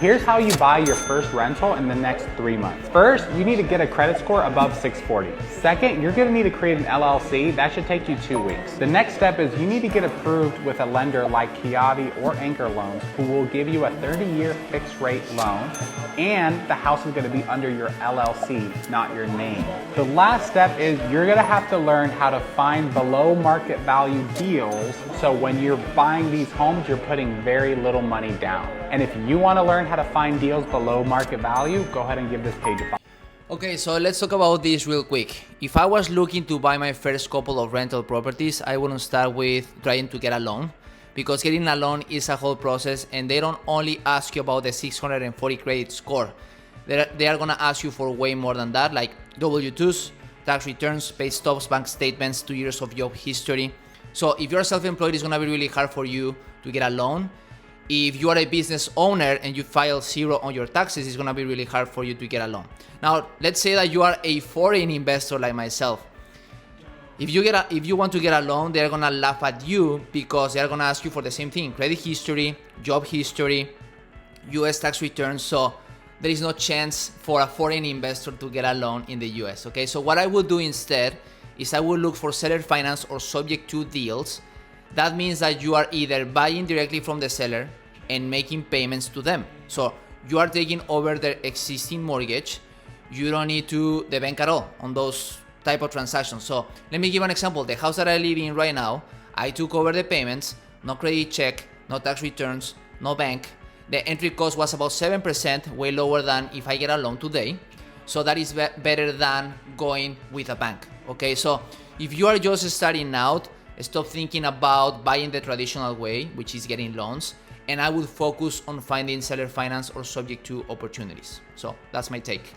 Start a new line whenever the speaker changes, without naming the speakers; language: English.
Here's how you buy your first rental in the next 3 months. First, you need to get a credit score above 640. Second, you're gonna need to create an LLC. That should take you 2 weeks. The next step is you need to get approved with a lender like Kiati or Anchor Loans, who will give you a 30-year fixed rate loan, and the house is gonna be under your LLC, not your name. The last step is you're gonna have to learn how to find below market value deals, so when you're buying these homes, you're putting very little money down. And if you wanna learn how to find deals below market value, go ahead and give this page a follow.
Okay, so let's talk about this real quick. If I was looking to buy my first couple of rental properties, I wouldn't start with trying to get a loan, because getting a loan is a whole process, and they don't only ask you about the 640 credit score. They are gonna ask you for way more than that, like W-2s, tax returns, pay stubs, bank statements, 2 years of job history. So if you're self-employed, it's gonna be really hard for you to get a loan. If you are a business owner and you file 0 on your taxes, it's gonna be really hard for you to get a loan. Now, let's say that you are a foreign investor like myself. If you want to get a loan, they're gonna laugh at you, because they're gonna ask you for the same thing: credit history, job history, US tax returns. So there is no chance for a foreign investor to get a loan in the US, okay? So what I would do instead is I would look for seller finance or subject to deals. That means that you are either buying directly from the seller and making payments to them. So you are taking over their existing mortgage. You don't need to the bank at all on those type of transactions. So let me give an example. The house that I live in right now, I took over the payments, no credit check, no tax returns, no bank. The entry cost was about 7%, way lower than if I get a loan today. So that is better than going with a bank. Okay, so if you are just starting out, stop thinking about buying the traditional way, which is getting loans, and I would focus on finding seller finance or subject to opportunities. So that's my take.